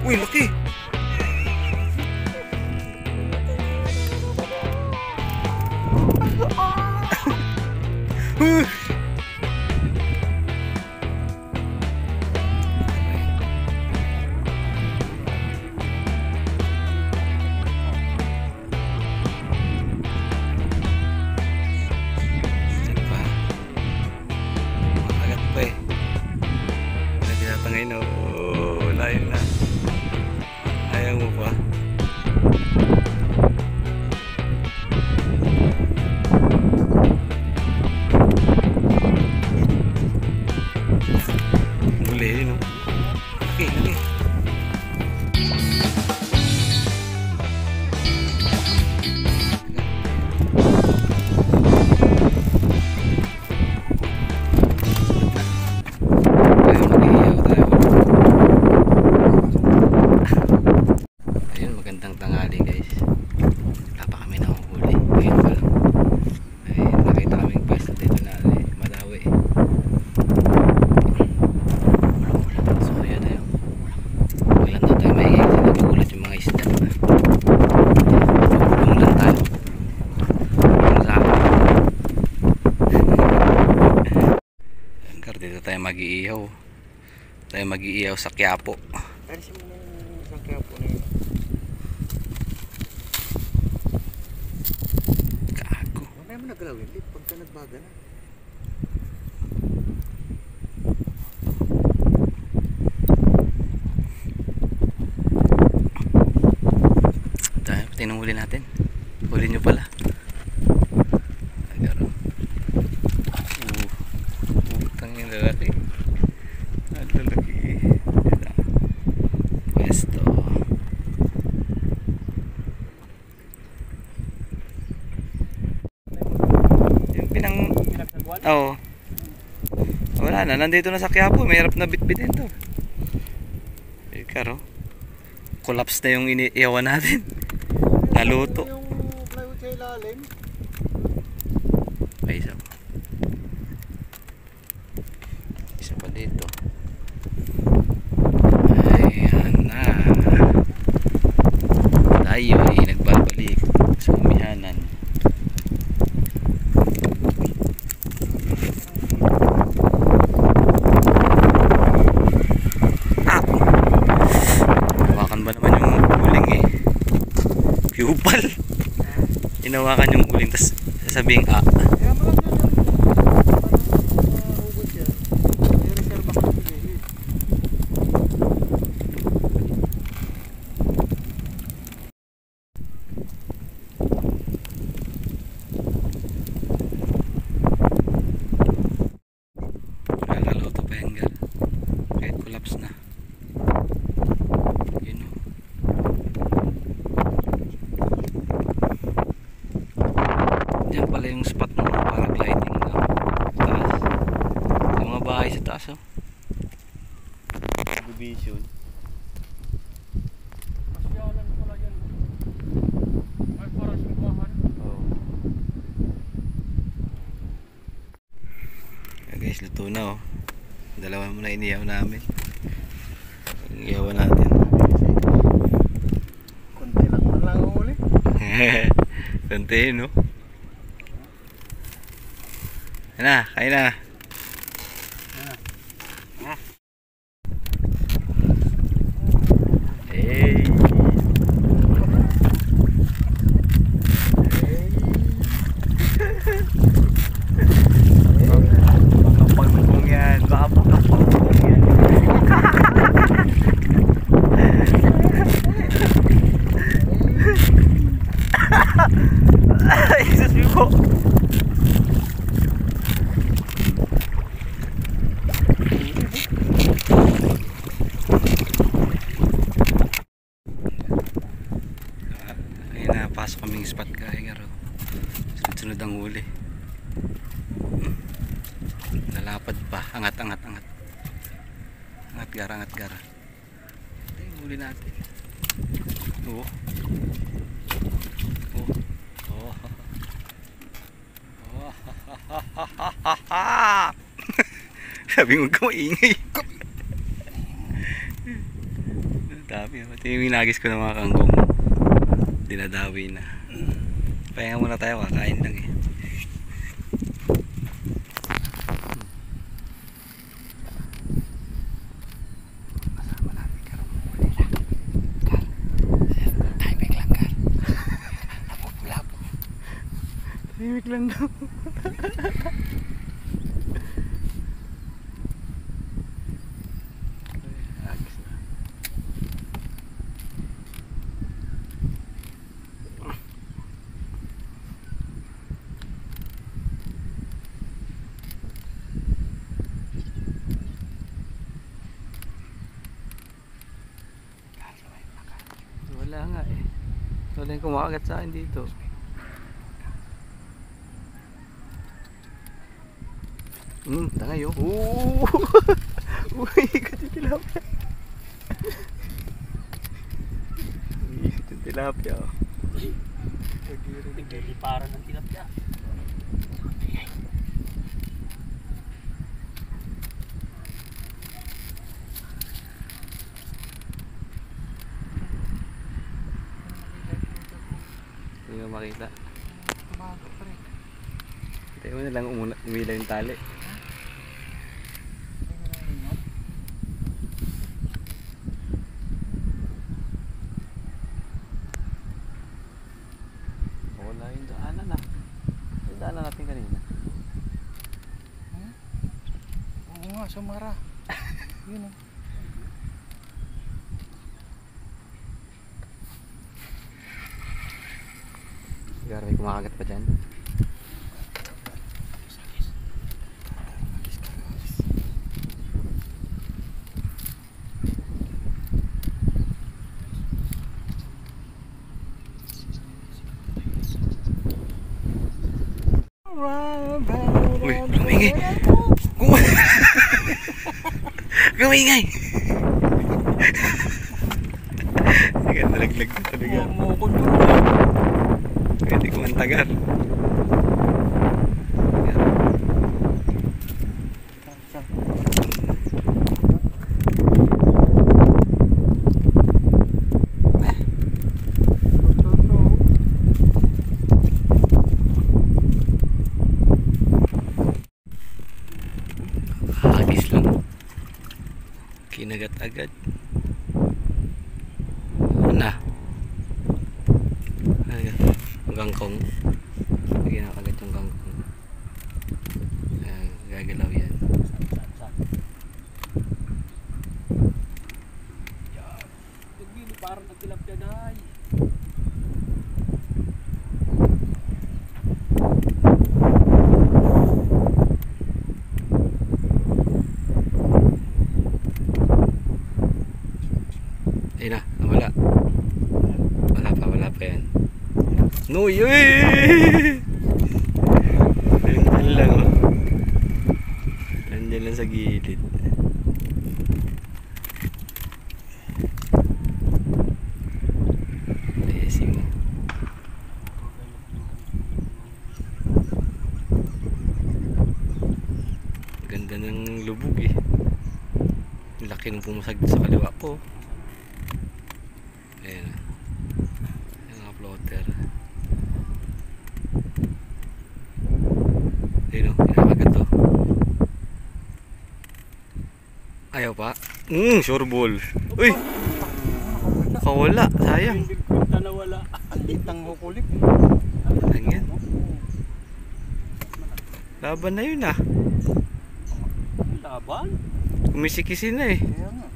Uy, laki! Ngayon, oh, layo na. Ayaw mo pa. Muli, no? Laki, laki. Tanghali guys, wala pa kami nahuhuli. Ngayon pa lang ay nakita kaming pwesto dito na Madawi. Ulang-ulang. So yun na yun. Ulan daw tayo maingay kasi nagugulat yung mga isda. Ulang lang tayo. Ulang sa akin. Dito tayo mag-iihaw. Tayo mag-iihaw sa Quiapo. Alisin mo na yung sa Quiapo na yun. Nagalawin din pagka nagbaga na. Dahil tinunghuli natin. Huli nyo pala. Agaro. Utang yung lalaki. Ang lalaki. Pwesto. Oo. Wala na, nandito na sa Quiapo. Mahirap na bitbitin to. Karo. Collapse na yung iniiyawan natin. Naluto. Yung plywood sa ilalim. Ay, isa pa. Isa pa dito. Ayan na. Tayo ay nagbabalik sa umihanan. Upal. Inawakan yung uling tapos sasabing kaya mo lang yan parang hugot yan. May reserve ako sa gilid. Nakakaloto pa yan gal kahit collapse na. Diyan pala yung spot ng mga paragliding na taas. Yung mga bahay sa taas, oh. Division. Pasyalan pala yan. Ay parang simbahan. Oh. Kaya guys, luto na, oh. Dalawa muna iniyaw namin. Iniyawan natin. Kunti lang man lang huli. Kunti, no? Yan na, kain na. Hey. Baka pagpong yan. Baka pagpong yan. Ay, Jesus me po. Pasok kaming spot kaya garo. Sunod ang huli. Lalapad pa. Angat. Angat gara. Ito yung huli natin. Oh. Sabi mo ka maingay. Dami. Pati yung minagis ko ng mga kangkong. Dinadawi na. Pahinga muna tayo, kakain lang eh. Kasama natin karong muli lang. Kar, timing lang Kar. Napupula po. Timing lang daw. Wala nga eh. Wala yung kumakagat sa akin dito. Tangay oh. Uy, ikot yung tilapia. Ikot yung tilapia oh. Nagliliparan ng tilapia. Hindi mo makita. Tumago pa rin. Tayo mo na lang umila yung tali. Wala yung daanan ah. Yung daanan natin kanina. Oo nga, sumara. Yun o. Siguro may kumakagat pa dyan. Uy, lumingay! Gumingay! Sige, nalaglag na talaga. Mukod mo. Pwede ko mantagar. Hagis lang. Kinagat agad. Ano na? Ayan, gangkong. Ginakagat yung gangkong. Ayan, gagalaw yan. Nagliliparan ng tilapia na ay. Ayun na, nawala. Wala pa yan. No, yun! Nandiyan lang oh. Nandiyan lang sa gilid. Blessing mo. Ganda ng lubog eh. Laki nung pumusag sa kaliwa po. Ayan. Ayan nga floater. Ayun o, kinakagat to. Ayaw pa. Sure ball. Uy! Nakawala, sayang. Hindi na wala. Ang litang hukulip. Lang yan. Laban na yun ah. Laban? Kumisikisi na eh. Kaya nga.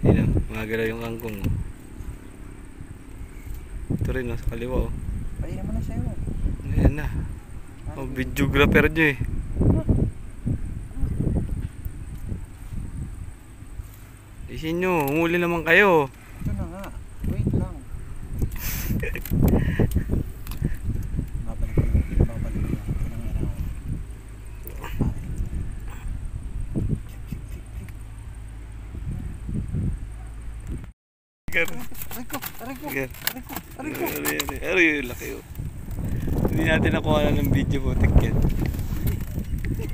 Ayun o, magagalaw yung kangkong. Ito rin o, sa kaliwa o. Ay naman na sa'yo. Ayan na. Oh, videographer nyo eh. Isin nyo, humuli naman kayo. Ito na nga. Wait lang. Babalik ko. Babalik ko. Aray ko. Aray, laki o. Hindi natin nakuha ng video, putik yan.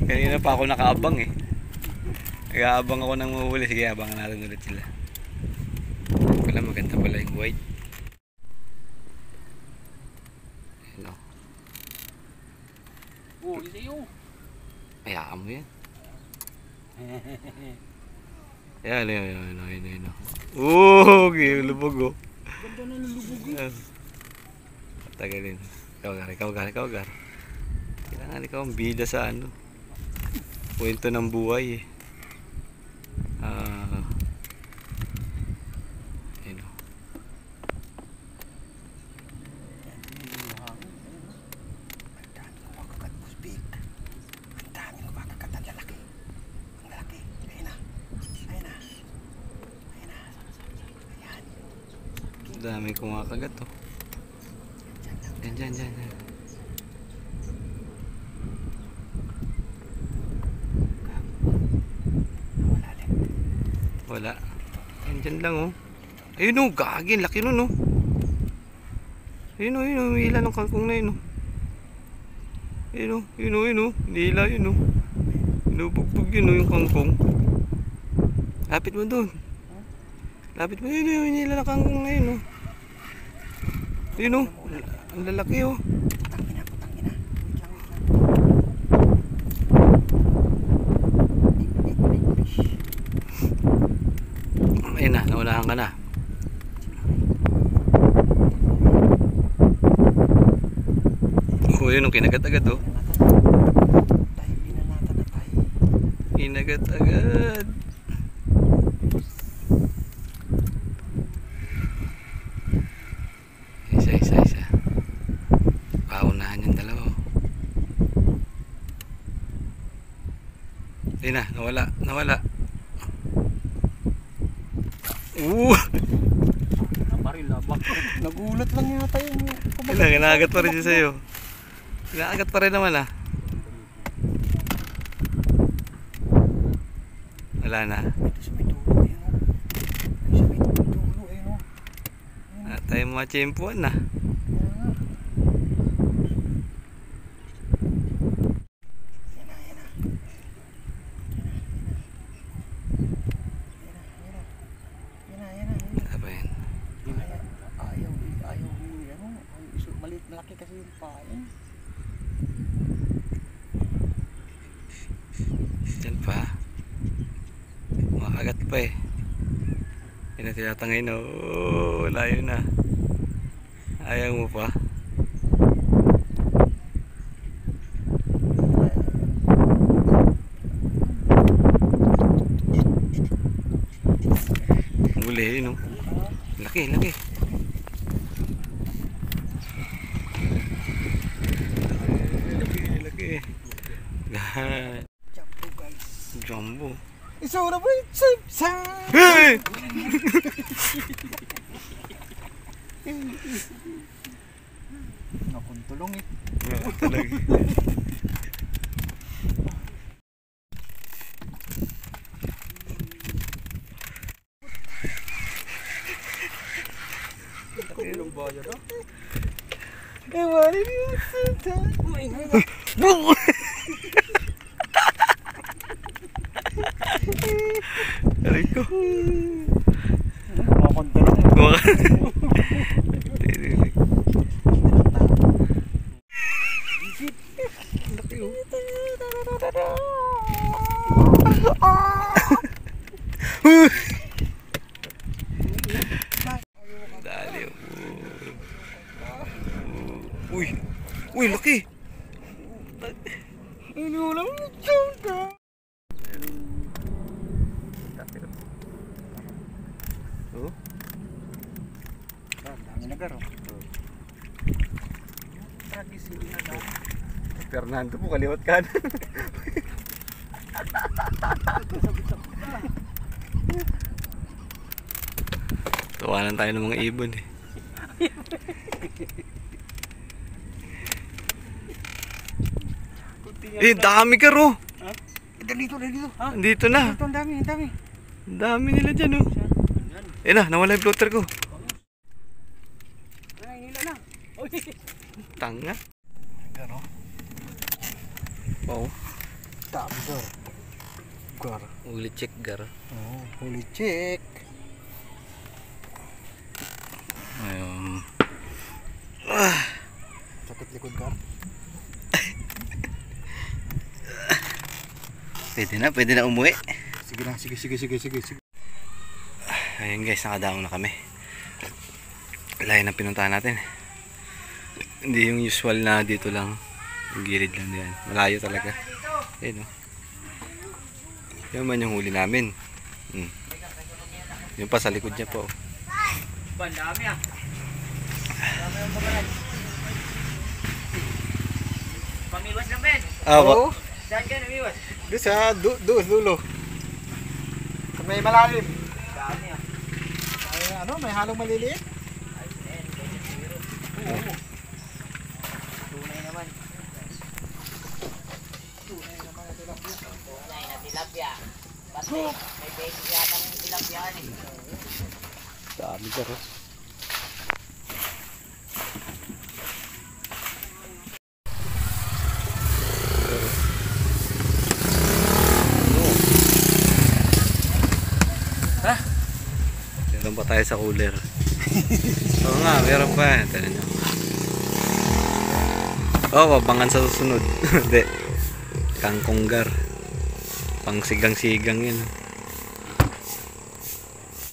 Kanina pa ako nakaabang eh. Nag-aabang ako ng mahuli. Sige, abangan natin ulit sila. Wala, maganda pala yung white. Hello. Oh, isa yun. Hayaan mo yan. Yan, yan. Oh, okay, lubog oh. Ganda na nalubog eh. Yan. Tagalin. Ikaw gar. Kailangan ikaw ang bida sa ano. Kwento ng buhay eh. Ayun oh. Dami kumakagat to. Yan. Wala. Yan lang oh. Ayun oh, gagin. Laki nun oh. Ayun oh. Hila ng kangkong na yun oh. Ayun oh. Hila yun oh. Inubugbog yun oh yung kangkong. Lapit mo dun. Lapit mo yun. Hila ng kangkong na yun oh. Ayun oh. Ang lalaki oh. Ayun na, naunahan ka na. Oh, yun ang kinagat-agad oh. Kinagat-agad. Isa. Paunahan yung dalawa oh. Ayun na, nawala. Nagulat lang yata yun. Kinakagat pa rin siya sa'yo. Kinakagat pa rin naman ah. Wala na. Tayo mga tiyempuan na. Malaki kasi yung pain. Diyan pa. Makagat pa eh. Yan na tinatangay na. Oh, layo na. Ayaw mo pa. Huli yun oh. Laki. Jumbo guys. Jumbo. Isura mo yung chipsa. Hey! Nakuntulong eh. Talaga. Yung bayo to. Ewan yung chipsa. Aray ko. Nakuntulong. Dali. Uy, laki. Inulang mo chipsa. Oh. Dami na garo. Tragisi na daw. Fernando po, kaliwat ka na. Tawanan tayo ng mga ibon eh. Dami ka ro. Dito. Ha? Dito na. Dito, ang dami. Ang dami nila dyan oh. Ayun na, nawala yung floater ko. Ay, nila na. Tanga. Garo. Wow. Dami to. Gar. Uli check gar. Oh, huli check. Ayun. Sakit likod gar. Pwede na umuwi. Sige na, sige. Ayun guys, nakadaong na kami. Layo na pinuntahan natin. Hindi yung usual na dito lang. Yung gilid lang yan. Malayo talaga. Ayun o. Yan man yung huli namin. Yung pa sa likod niya po. Bandami ah. Pamiwas lang Ben. Oo. Saan ka namiwas? Doon sa dulo. Sa may malalim. Dami ah. Ay, ano, may halong maliliit. Tunay naman. Tunay na tilapia. Pati, may beses yata ng tilapia eh. Dami gar. Meron pa tayo sa cooler. Oo nga, meron pa. Tala nyo. Abangan sa susunod. Hindi. Kangkonggar. Pang sigang-sigang yun.